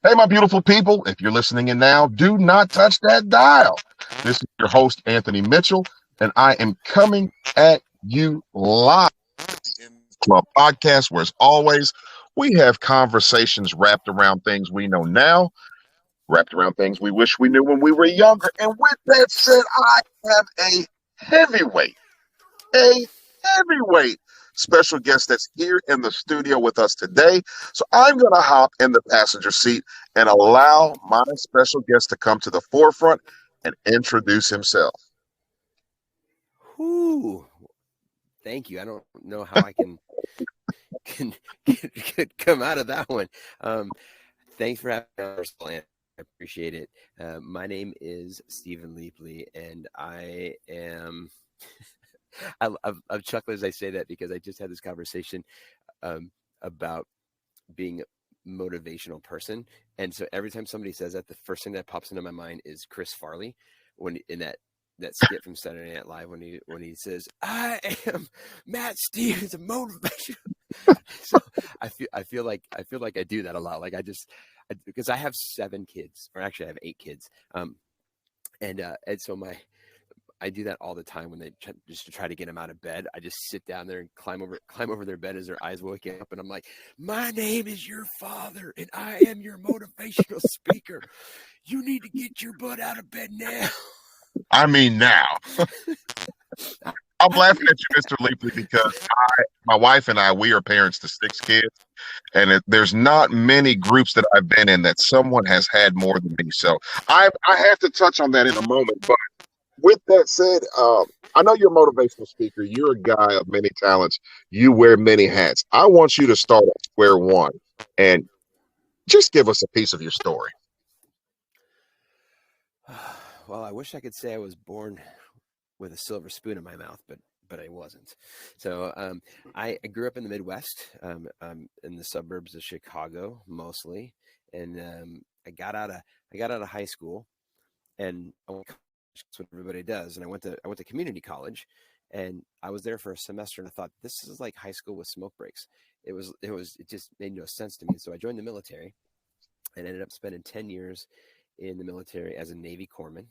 Hey, my beautiful people, if you're listening in now, do not touch that dial. This is your host, Anthony Mitchell, and I am coming at you live at the End Club podcast, where, as always, we have conversations wrapped around things we know now, wrapped around things we wish we knew when we were younger. And with that said, I have heavyweight, a heavyweight special guest that's here in the studio with us today. So I'm going to hop in the passenger seat and allow my special guest to come to the forefront and introduce himself. Whoo! Thank you. I don't know how I can, can come out of that one. Um, Thanks for having me on, Ann. I appreciate it. My name is Stephen Leapley, and I am. I've chuckled as I say that because I just had this conversation about being a motivational person, and so every time somebody says that, the first thing that pops into my mind is Chris Farley when in that skit from Saturday Night Live when he says, "I am Matt Stevens, a motivation." So I feel like I do that a lot. Like because I have 7 kids, or actually I have 8 kids, and so I do that all the time when just to try to get them out of bed. I just sit down there and climb over their bed as their eyes waking up, and I'm like, "My name is your father, and I am your motivational speaker. You need to get your butt out of bed now." I mean, now. I'm laughing at you, Mr. Leapley, because my wife and I, we are parents to 6 kids, and there's not many groups that I've been in that someone has had more than me. So I have to touch on that in a moment. But with that said, I know you're a motivational speaker. You're a guy of many talents. You wear many hats. I want you to start at square one and just give us a piece of your story. Well, I wish I could say I was born with a silver spoon in my mouth, but I wasn't. So I grew up in the Midwest, in the suburbs of Chicago mostly, and I got out of high school, and I went to college. That's what everybody does. And I went to community college, and I was there for a semester, and I thought this is like high school with smoke breaks. It just made no sense to me. So I joined the military and ended up spending 10 years in the military as a Navy corpsman,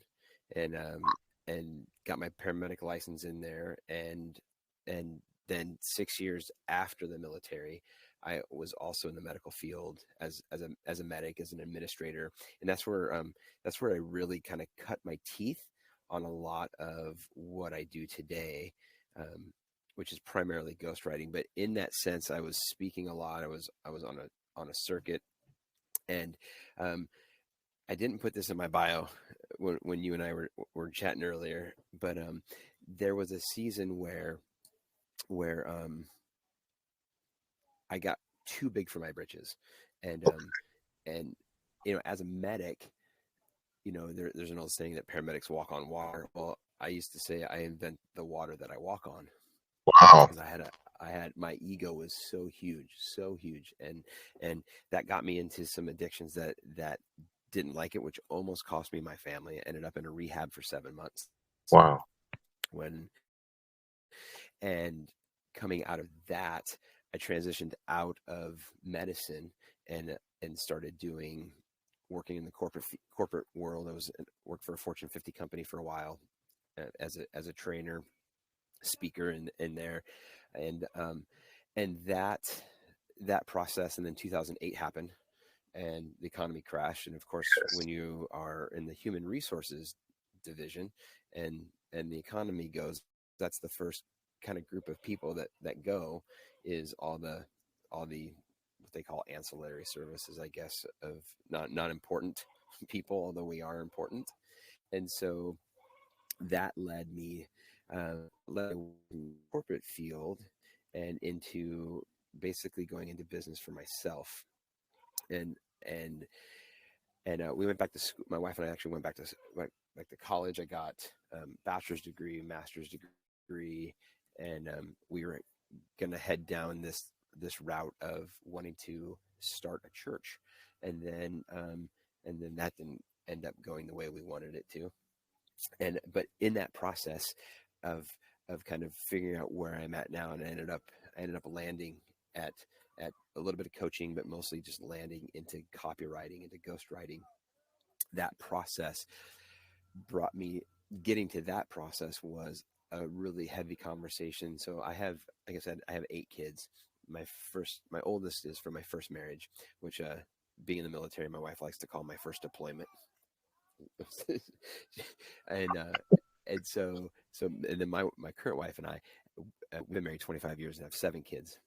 and got my paramedic license in there, and then 6 years after the military, I was also in the medical field as a medic, as an administrator, and that's where I really kind of cut my teeth on a lot of what I do today, which is primarily ghostwriting. But in that sense, I was speaking a lot. I was on a circuit, and I didn't put this in my bio when you and I were chatting earlier, but there was a season where I got too big for my britches, and and as a medic, there's an old saying that paramedics walk on water. Well, I used to say I invent the water that I walk on, Wow. because I had my ego was so huge, and that got me into some addictions that didn't like it, which almost cost me my family. I ended up in a rehab for 7 months Wow. when, and coming out of that, I transitioned out of medicine and started working in the corporate world. Worked for a Fortune 50 company for a while, as a trainer, speaker in there, and that process. And then 2008 happened, and the economy crashed. And of course, Yes. when you are in the human resources division, and the economy goes, that's the first kind of group of people that go, is all the what they call ancillary services, I guess, of not important people, although we are important. And so that led me corporate field, and into basically going into business for myself. And and and we went back to school. My wife and I actually went back to college. I got bachelor's degree, master's degree, and we were going to head down this route of wanting to start a church, and then that didn't end up going the way we wanted it to. But in that process of kind of figuring out where I'm at now, and I ended up landing at at a little bit of coaching, but mostly just landing into copywriting, into ghostwriting. That process brought me, getting to that process was a really heavy conversation. So I have, like I said, I have 8 kids. My oldest is from my first marriage, which, being in the military, my wife likes to call my first deployment. and and then my current wife and I, we've been married 25 years and have 7 kids.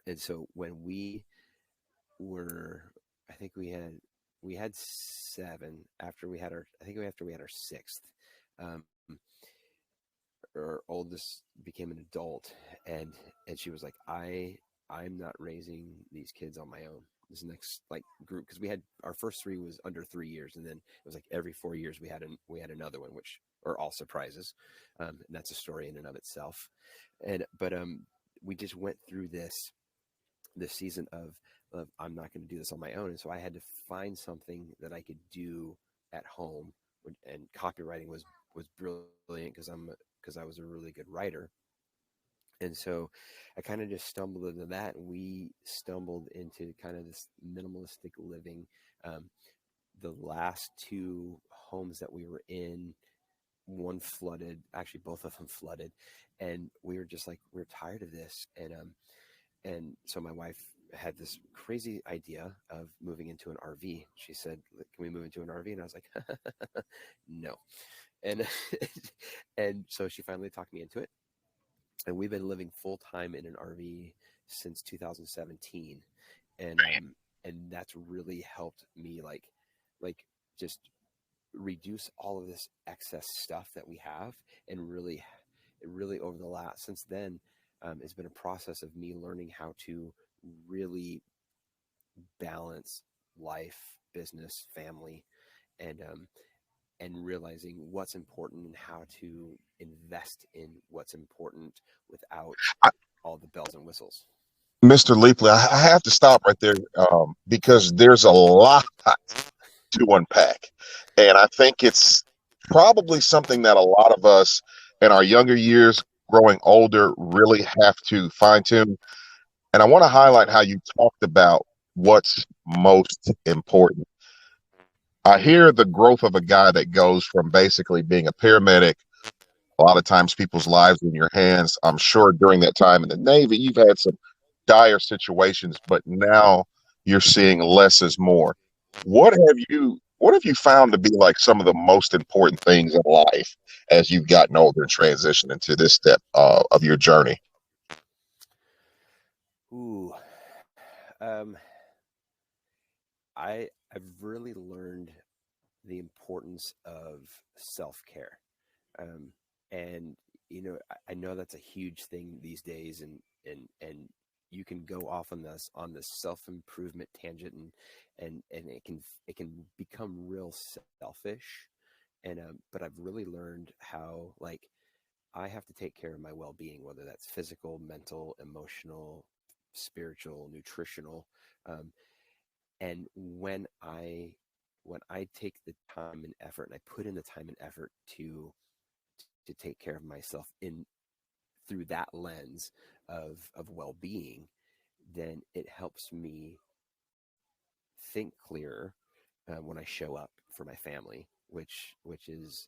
And so when we were, I think we had 7 after we had our, I think after we had our 6th. Um, our oldest became an adult, and she was like, I'm not raising these kids on my own. This next like group, because we had our first 3 was under 3 years, and then it was like every 4 years we had another one, which are all surprises, and that's a story in and of itself. And but we just went through this season of I'm not going to do this on my own, and so I had to find something that I could do at home, and copywriting was brilliant because I was a really good writer. And so I kind of just stumbled into that, and we stumbled into kind of this minimalistic living. Um, the last 2 homes that we were in, one flooded, actually both of them flooded, and we were just like, we're tired of this. And so my wife had this crazy idea of moving into an RV. She said, "Can we move into an RV?" And I was like, "No." And and so she finally talked me into it, and we've been living full time in an RV since 2017, and that's really helped me like just reduce all of this excess stuff that we have, and really over the last since then, it's been a process of me learning how to really balance life, business, family, and realizing what's important and how to invest in what's important without I, all the bells and whistles. Mr. Leapley, I have to stop right there because there's a lot to unpack. And I think it's probably something that a lot of us in our younger years, growing older, really have to fine tune. And I want to highlight how you talked about what's most important. I hear the growth of a guy that goes from basically being a paramedic. A lot of times people's lives in your hands. I'm sure during that time in the Navy, you've had some dire situations, but now you're seeing less is more. What have you found to be like some of the most important things in life as you've gotten older and transitioned into this step of your journey? Ooh, um, I've really learned the importance of self care. Um, and I know that's a huge thing these days, and you can go off on this self improvement tangent, and it can become real selfish. And but I've really learned how, like, I have to take care of my well being, whether that's physical, mental, emotional, spiritual, nutritional. Um, and when I take the time and effort, and I put in the time and effort to take care of myself in through that lens of well-being, then it helps me think clearer when I show up for my family, which is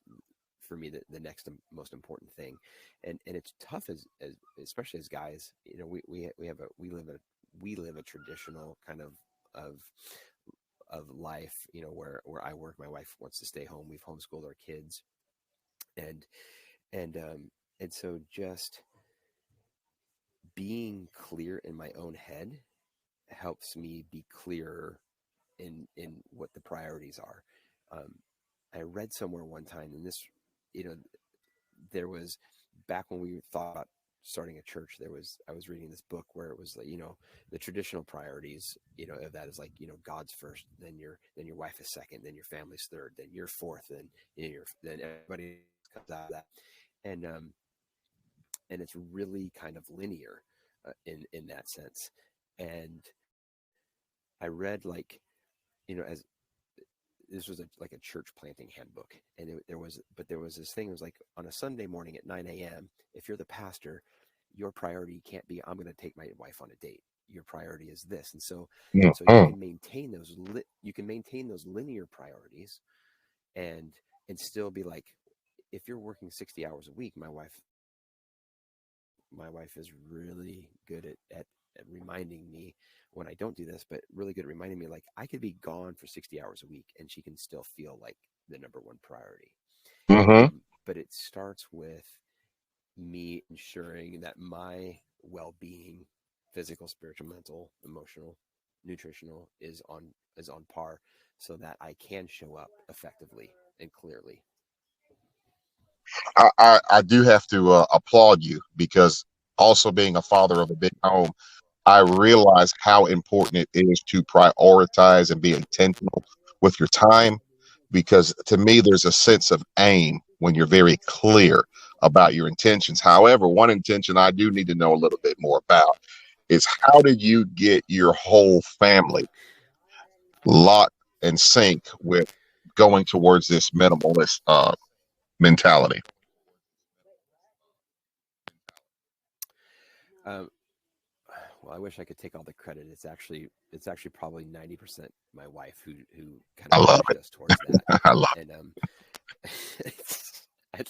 for me the next most important thing. And it's tough as especially as guys. We live a traditional kind of life, where I work, my wife wants to stay home, we've homeschooled our kids, and and um and so just being clear in my own head helps me be clearer in what the priorities are. um I read somewhere one time, and this, you know there was, back when we thought about starting a church, I was reading this book where it was like, the traditional priorities, of that is like, God's first, then your wife is second, then your family's third, then you're fourth, then everybody comes out of that. And um and it's really kind of linear, in that sense. And I read, like, as this was like a church planting handbook, and there was this thing. It was like, on a Sunday morning at 9 a.m., if you're the pastor, your priority can't be, I'm going to take my wife on a date. your priority is this. And so you Mm-hmm. can maintain those linear priorities, and still be like, if you're working 60 hours a week, my wife is really good at reminding me when I don't do this, but really good at reminding me, like, I could be gone for 60 hours a week and she can still feel like the number one priority. Mm-hmm. But it starts with me ensuring that my well-being, physical, spiritual, mental, emotional, nutritional, is on par, so that I can show up effectively and clearly. I do have to applaud you, because also being a father of a big home, I realize how important it is to prioritize and be intentional with your time, because to me, there's a sense of aim when you're very clear about your intentions. However, one intention I do need to know a little bit more about is, how did you get your whole family locked and sync with going towards this minimalist mentality? Um, well, I wish I could take all the credit. It's actually probably 90% my wife who kind I of love pushed it. us towards that. I love And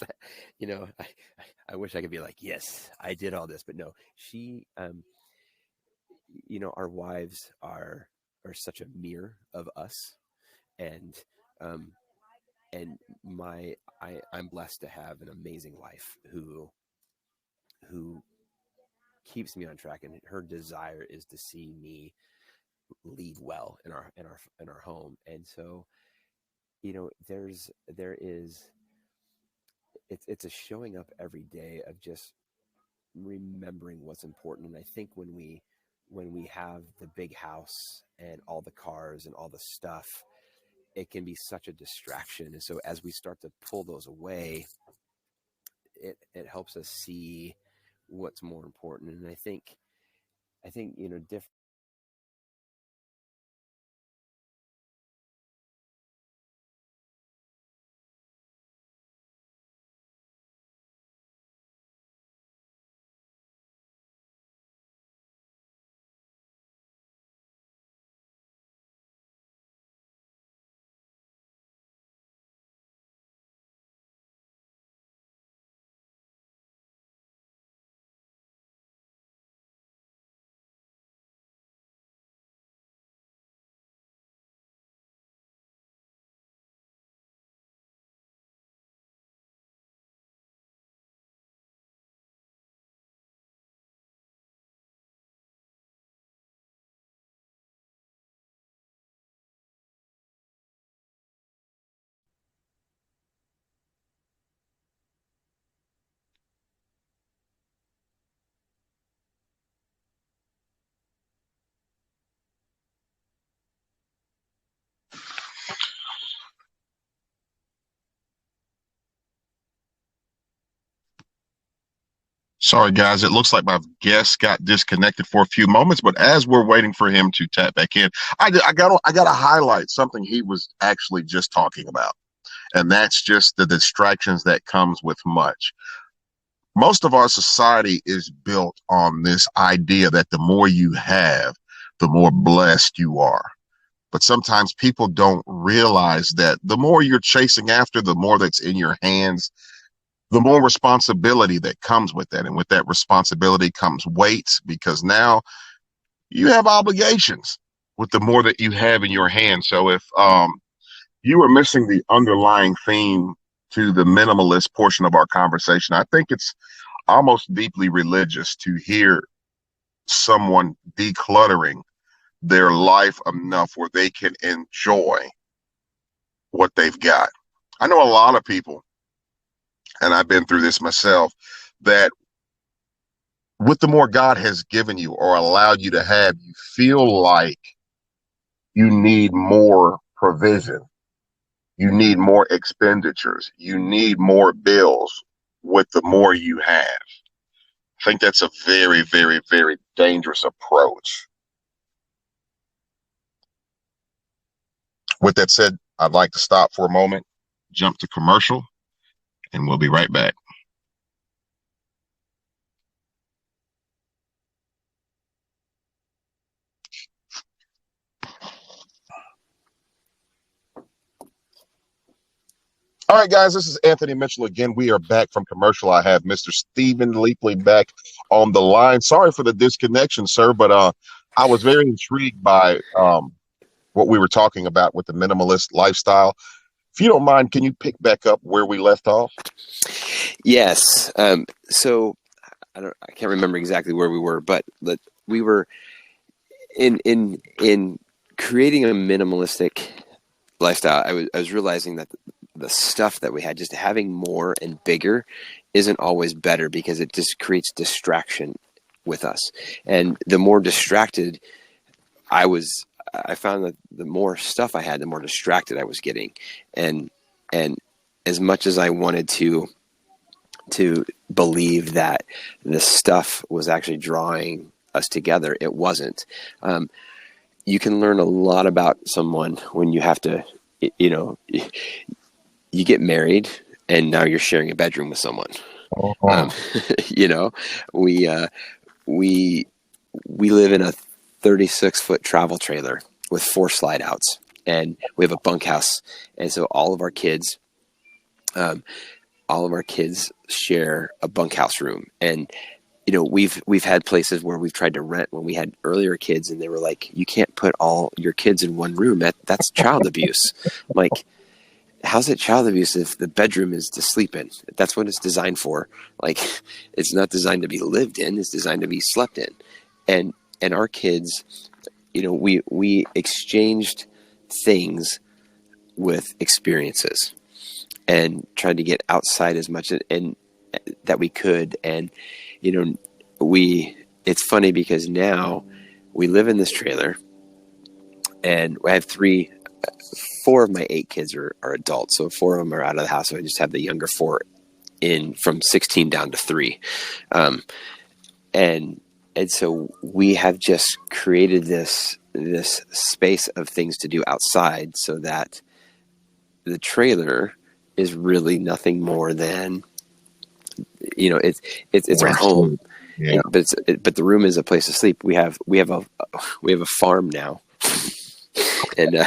I, you know, I wish I could be like, yes, I did all this, but no, she, our wives are such a mirror of us, and um, and I'm blessed to have an amazing wife who keeps me on track, and her desire is to see me lead well in our home. And so, there is it's a showing up every day of just remembering what's important. And I think when we have the big house and all the cars and all the stuff, it can be such a distraction. And so as we start to pull those away, it helps us see what's more important. And I think different. Sorry, guys. It looks like my guest got disconnected for a few moments, but as we're waiting for him to tap back in, I got to highlight something he was actually just talking about, and that's just the distractions that comes with much. Most of our society is built on this idea that the more you have, the more blessed you are. But sometimes people don't realize that the more you're chasing after, the more that's in your hands, the more responsibility that comes with that. And with that responsibility comes weights, because now you have obligations with the more that you have in your hands. So if you are missing the underlying theme to the minimalist portion of our conversation, I think it's almost deeply religious to hear someone decluttering their life enough where they can enjoy what they've got. I know a lot of people, and I've been through this myself, that with the more God has given you or allowed you to have, you feel like you need more provision. You need more expenditures. You need more bills with the more you have. I think that's a very, very, very dangerous approach. With that said, I'd like to stop for a moment, jump to commercial, and we'll be right back. All right, guys, this is Anthony Mitchell again. We are back from commercial. I have Mr. Stephen Leapley back on the line. Sorry for the disconnection, sir, but I was very intrigued by what we were talking about with the minimalist lifestyle. If you don't mind, can you pick back up where we left off? Yes. So I can't remember exactly where we were, but we were in creating a minimalistic lifestyle. I was realizing that the stuff that we had, just having more and bigger, isn't always better because it just creates distraction with us. And the more distracted I found that the more stuff I had, the more distracted I was getting. And as much as I wanted to believe that the stuff was actually drawing us together, it wasn't. You can learn a lot about someone when you have to, you get married and now you're sharing a bedroom with someone. We live in a 36-foot travel trailer with 4 slide outs, and we have a bunkhouse. And so all of our kids share a bunkhouse room. And we've had places where we've tried to rent when we had earlier kids, and they were like, you can't put all your kids in one room. That's child abuse. I'm like, how's it child abuse if the bedroom is to sleep in? That's what it's designed for. Like, it's not designed to be lived in, it's designed to be slept in. And our kids, we exchanged things with experiences and tried to get outside as much and that we could. And it's funny because now we live in this trailer, and I have 4 of my 8 kids are adults. So 4 of them are out of the house. So I just have the younger 4 in from 16 down to 3. And so we have just created this space of things to do outside, so that the trailer is really nothing more than, it's our home. Yeah. But the room is a place to sleep. We have a farm now, and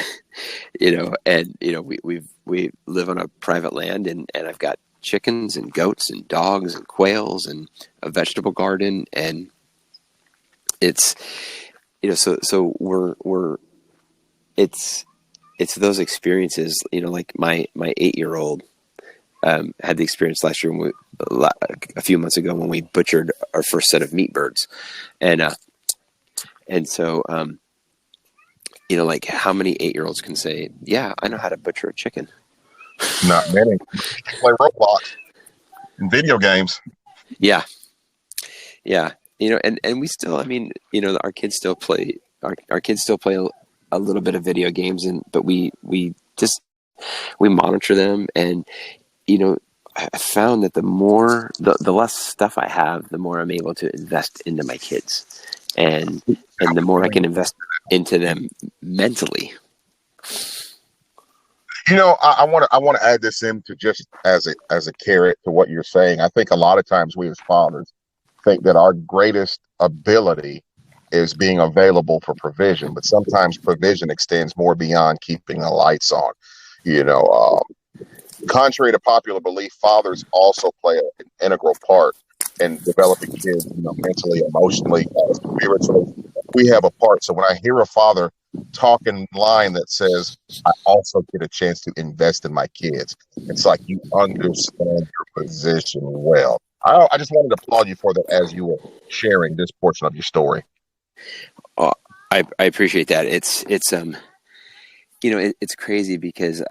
we live on a private land, and I've got chickens and goats and dogs and quails and a vegetable garden, and it's it's those experiences. Like my 8-year-old had the experience last year a few months ago when we butchered our first set of meat birds, and so like, how many 8-year-olds can say, yeah, I know how to butcher a chicken? Not many. Play Roblox and video games. Yeah. And we still, our kids still play a little bit of video games, but we monitor them. And I found that the less stuff I have, the more I'm able to invest into my kids, and the more I can invest into them mentally. I want to add this in to just as a carrot to what you're saying. I think a lot of times we as fathers think that our greatest ability is being available for provision, but sometimes provision extends more beyond keeping the lights on. Contrary to popular belief, fathers also play an integral part in developing kids, mentally, emotionally, spiritually. We have a part. So when I hear a father talk in line that says, I also get a chance to invest in my kids, it's like you understand your position well. I just wanted to applaud you for that as you were sharing this portion of your story. I appreciate that. It's it's crazy because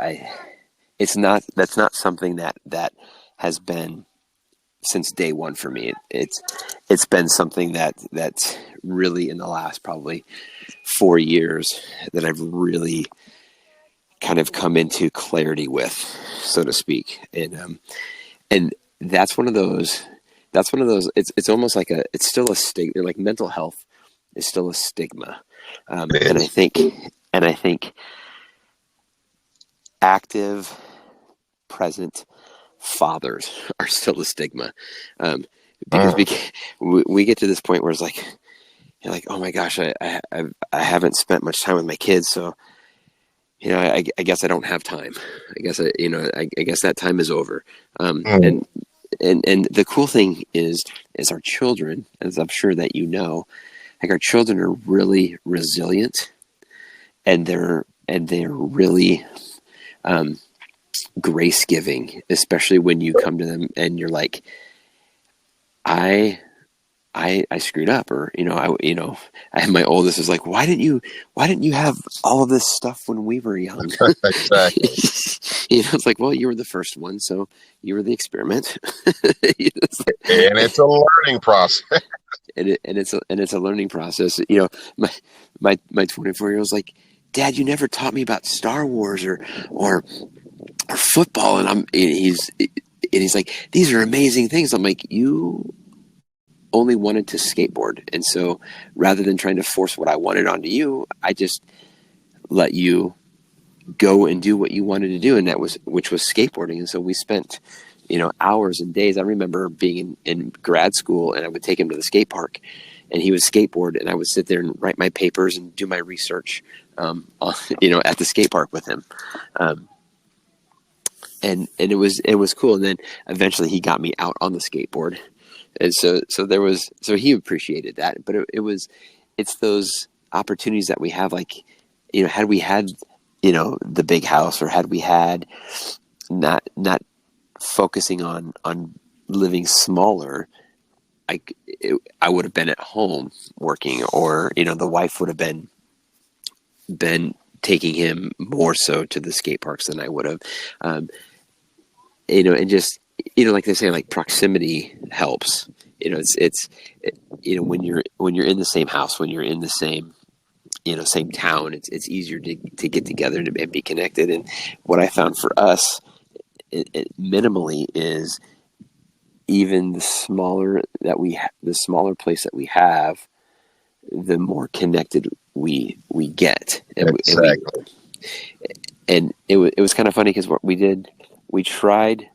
that's not something that has been since day one for me. It's been something that's really in the last probably 4 years that I've really kind of come into clarity with, so to speak. And that's one of those, it's almost like it's still a stigma. Like, mental health is still a stigma. And I think active, present fathers are still a stigma. Because we get to this point where it's like, you're like, oh my gosh, I haven't spent much time with my kids. So, I guess I don't have time. I guess that time is over. Mm. And the cool thing is our children, as I'm sure that like our children are really resilient, and they're really grace giving, especially when you come to them and you're like, I screwed up, or I have my oldest is like, why didn't you have all of this stuff when we were young? Exactly. It's like, well, you were the first one, so you were the experiment. And it's a learning process. And it's a learning process. My 24-year-old was like, Dad, you never taught me about Star Wars or football, and he's like, these are amazing things. I'm like, you only wanted to skateboard, and so rather than trying to force what I wanted onto you, I just let you go and do what you wanted to do, and which was skateboarding. And so we spent hours and days. I remember being in grad school, and I would take him to the skate park, and he would skateboard, and I would sit there and write my papers and do my research at the skate park with him. And it was cool. And then eventually he got me out on the skateboard, and so he appreciated that. But it's those opportunities that we have, like, had we had the big house, or had we had not focusing on living smaller, I would have been at home working, or the wife would have been taking him more so to the skate parks than I would have. And just like they say, like, proximity helps. It's when you're in the same house, when you're in the same same town, it's easier to get together and be connected. And what I found for us, minimally, is even the smaller place that we have, the more connected we get. Exactly. And it was kind of funny, because what we tried,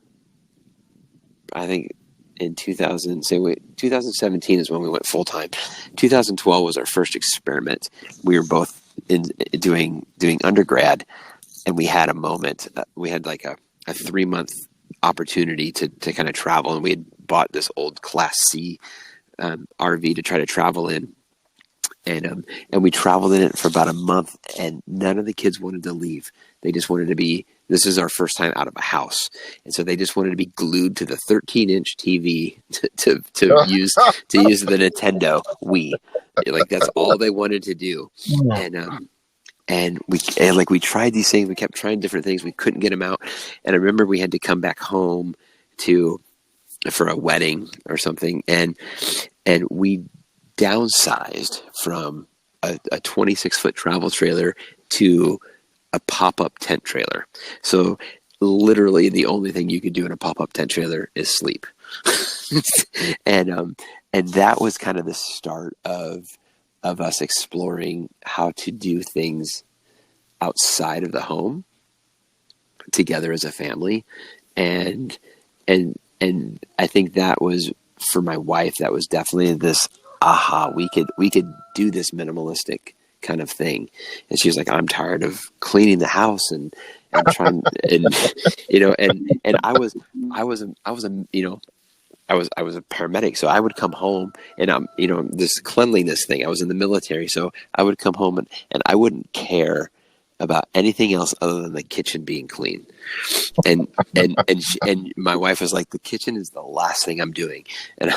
I think in 2017 is when we went full time. 2012 was our first experiment. We were both doing undergrad, and we had a moment. We had like a 3-month opportunity to kind of travel, and we had bought this old Class C RV to try to travel in. And we traveled in it for about a month, and none of the kids wanted to leave. They just wanted to be. This is our first time out of a house, and so they just wanted to be glued to the 13-inch TV to use the Nintendo Wii. Like, that's all they wanted to do. And we tried these things. We kept trying different things. We couldn't get them out. And I remember we had to come back home for a wedding or something, and we downsized from a 26-foot travel trailer to a pop-up tent trailer. So literally the only thing you could do in a pop-up tent trailer is sleep. and that was kind of the start of us exploring how to do things outside of the home together as a family. And I think that was, for my wife, that was definitely this aha, we could do this minimalistic kind of thing. And she was like, I'm tired of cleaning the house and trying, and I was a paramedic, so I would come home, and this cleanliness thing, I was in the military, so I would come home and I wouldn't care about anything else other than the kitchen being clean. And my wife was like, the kitchen is the last thing I'm doing. And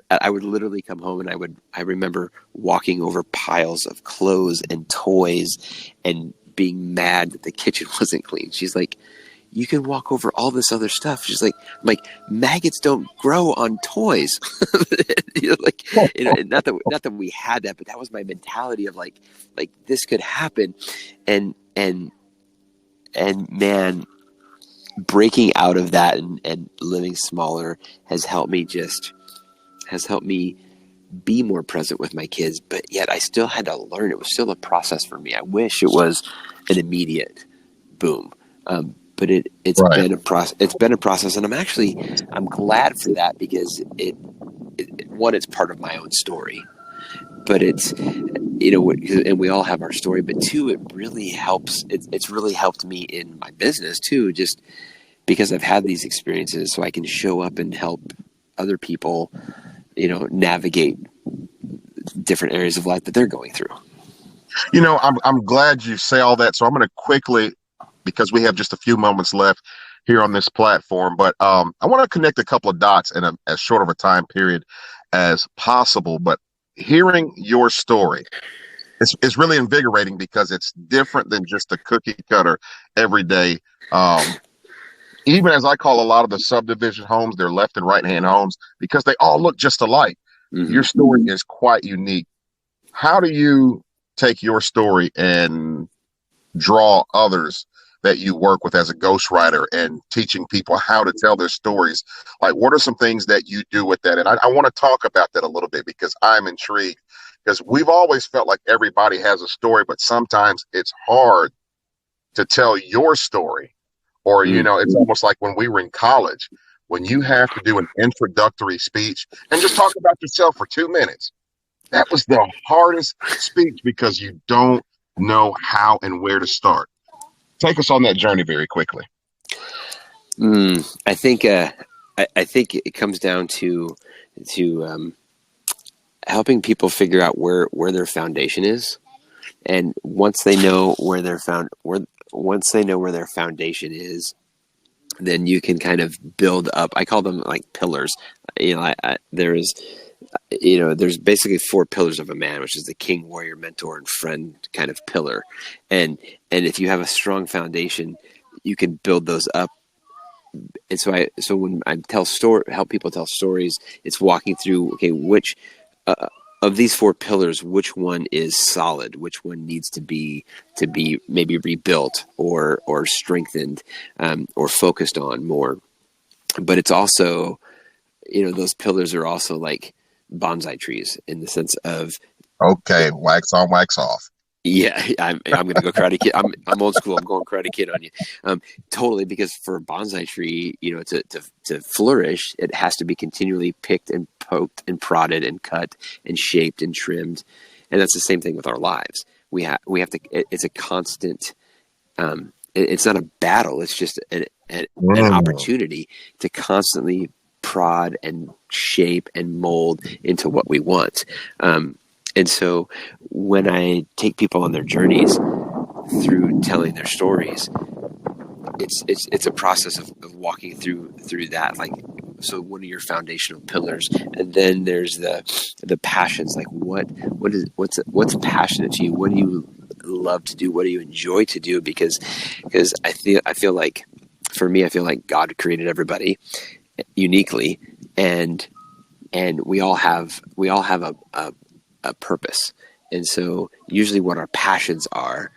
I would literally come home, and I remember walking over piles of clothes and toys and being mad that the kitchen wasn't clean. She's like, you can walk over all this other stuff. She's like, maggots don't grow on toys. Not that we had that, but that was my mentality of like this could happen. And man, breaking out of that and living smaller has helped me be more present with my kids. But yet I still had to learn. It was still a process for me. I wish it was an immediate boom. But it's Right. been a process. It's been a process, and I'm glad for that, because it's part of my own story. but it's, and we all have our story, but two, it really helps. It's really helped me in my business too, just because I've had these experiences, so I can show up and help other people, navigate different areas of life that they're going through. I'm glad you say all that. So I'm going to quickly, because we have just a few moments left here on this platform, but I want to connect a couple of dots in as short of a time period as possible. But hearing your story is really invigorating because it's different than just a cookie cutter everyday. Even as I call a lot of the subdivision homes, they're left and right hand homes because they all look just alike. Mm-hmm. Your story is quite unique. How do you take your story and draw others that you work with as a ghostwriter and teaching people how to tell their stories? Like, what are some things that you do with that? And I want to talk about that a little bit because I'm intrigued, because we've always felt like everybody has a story, but sometimes it's hard to tell your story. Or, it's almost like when we were in college, when you have to do an introductory speech and just talk about yourself for 2 minutes. That was the hardest speech because you don't know how and where to start. Take us on that journey very quickly. I think it comes down to helping people figure out where their foundation is, and once they know where their foundation is, then you can kind of build up. I call them like pillars. There's basically 4 pillars of a man, which is the king, warrior, mentor, and friend kind of pillar. And if you have a strong foundation, you can build those up. And so when I help people tell stories, it's walking through, okay, which of these 4 pillars, which one is solid, which one needs to be maybe rebuilt or strengthened, or focused on more. But it's also, those pillars are also like bonsai trees in the sense of, okay, wax on, wax off. Yeah, I'm going to go Karate Kid. I'm old school. I'm going Karate Kid on you. Totally, because for a bonsai tree, to flourish, it has to be continually picked and poked and prodded and cut and shaped and trimmed. And that's the same thing with our lives. We have to. It's a constant. It's not a battle. It's just an opportunity to constantly prod and shape and mold into what we want. And so when I take people on their journeys through telling their stories, it's a process of walking through that. Like, so what are your foundational pillars? And then there's the passions. Like what's passionate to you? What do you love to do? What do you enjoy to do? Because I feel like, for me, I feel like God created everybody uniquely, and we all have a purpose. And so usually what our passions are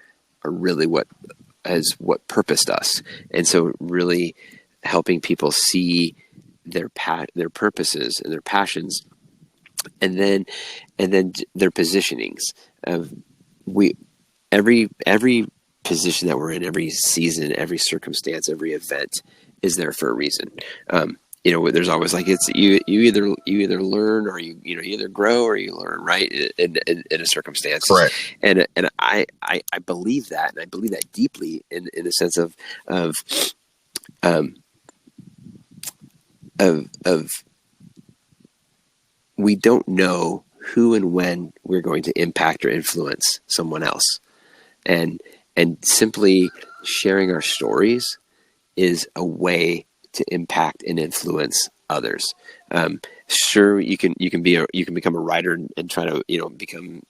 really what purposed us. And so really helping people see their purposes and their passions, and then their positionings of every position that we're in, every season, every circumstance, every event is there for a reason. There's always like, it's you either learn or you either grow or you learn, right? In a circumstance. Correct. And I believe that, and I believe that deeply in the sense of we don't know who and when we're going to impact or influence someone else, and simply sharing our stories is a way to impact and influence others. Sure, you can become a writer and try to become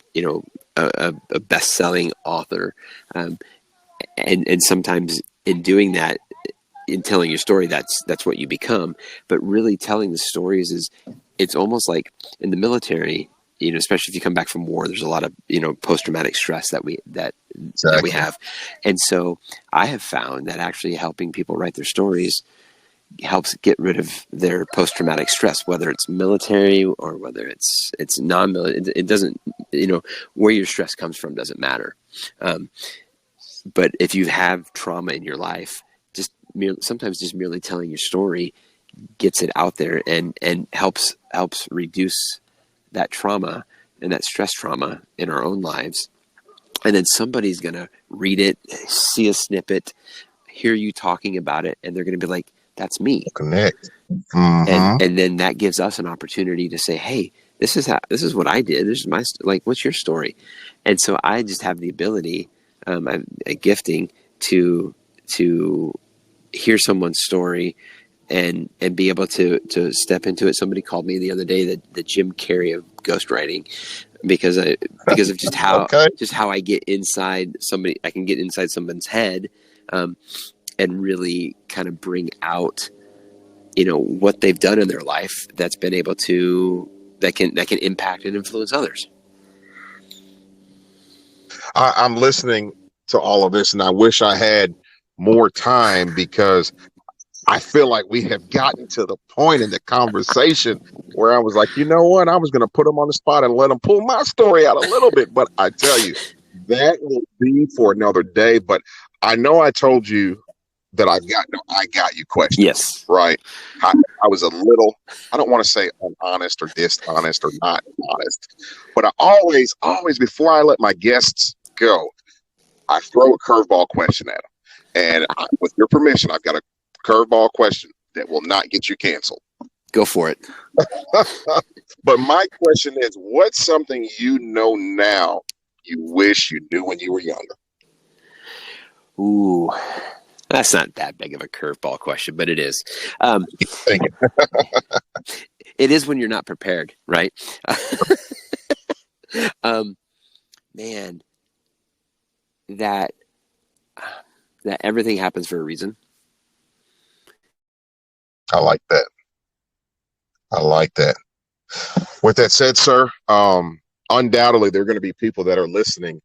a best-selling author, and sometimes in doing that, in telling your story, that's what you become. But really telling the stories it's almost like in the military, especially if you come back from war, there's a lot of post-traumatic stress that we have. And so I have found that actually helping people write their stories helps get rid of their post-traumatic stress, whether it's military or whether it's non-military. It doesn't, where your stress comes from doesn't matter. But if you have trauma in your life, sometimes just merely telling your story gets it out there and helps reduce that trauma and that stress trauma in our own lives. And then somebody's going to read it, see a snippet, hear you talking about it, and they're going to be like, that's me. Connect. Mm-hmm. And then that gives us an opportunity to say, hey, this is what I did. This is my, like, what's your story? And so I just have the ability, a gifting to hear someone's story and be able to step into it. Somebody called me the other day the Jim Carrey of ghostwriting, because of just how Okay. how I get inside somebody. I can get inside someone's head, and really kind of bring out, what they've done in their life that's been able to that can impact and influence others. I'm listening to all of this, and I wish I had more time, because I feel like we have gotten to the point in the conversation where I was like, you know what? I was going to put them on the spot and let them pull my story out a little bit. But I tell you, that will be for another day. But I know I told you that I got you questions. Yes. Right. I was a little, I don't want to say honest or dishonest or not honest, but I always, before I let my guests go, I throw a curveball question at them. And with your permission, I've got a curveball question that will not get you canceled. Go for it. But my question is, what's something you know now you wish you knew when you were younger? Ooh, that's not that big of a curveball question, but it is. It is when you're not prepared, right? Man, that everything happens for a reason. I like that. With that said, sir, undoubtedly there are going to be people that are listening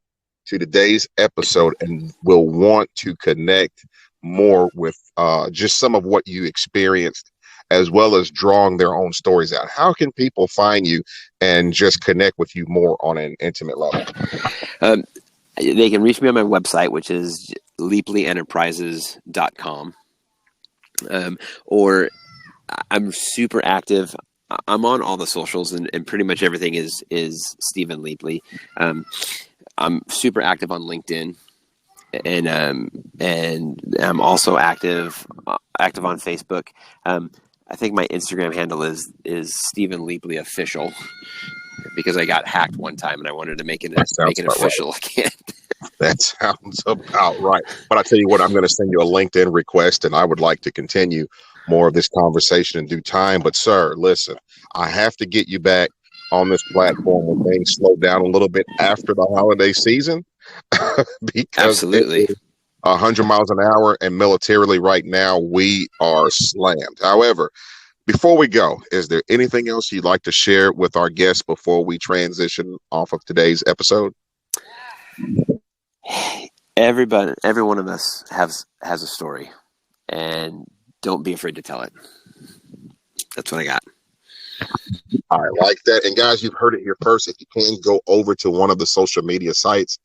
to today's episode and will want to connect more with just some of what you experienced, as well as drawing their own stories out. How can people find you and just connect with you more on an intimate level? They can reach me on my website, which is leapleyenterprises.com. Or I'm super active. I'm on all the socials, and pretty much everything is Stephen Leapley. I'm super active on LinkedIn, and I'm also active on Facebook. I think my Instagram handle is Stephen Leapley Official, because I got hacked one time and I wanted to make it official again. That sounds about right. But I tell you what, I'm going to send you a LinkedIn request, and I would like to continue more of this conversation in due time. But sir, listen, I have to get you back on this platform when things slow down a little bit after the holiday season, because Absolutely. 100 miles an hour, and militarily right now we are slammed. However, before we go, is there anything else you'd like to share with our guests before we transition off of today's episode? Every one of us has a story, and don't be afraid to tell it. That's what I got. I like that. And guys, you've heard it here first. If you can, go over to one of the social media sites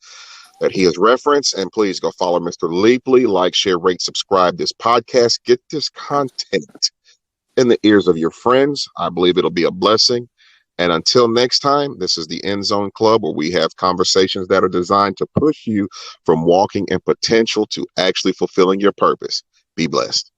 that he has referenced, and please go follow Mr. Leapley. Like, share, rate, subscribe this podcast. Get this content in the ears of your friends. I believe it'll be a blessing. And until next time, this is the End Zone Club, where we have conversations that are designed to push you from walking in potential to actually fulfilling your purpose. Be blessed.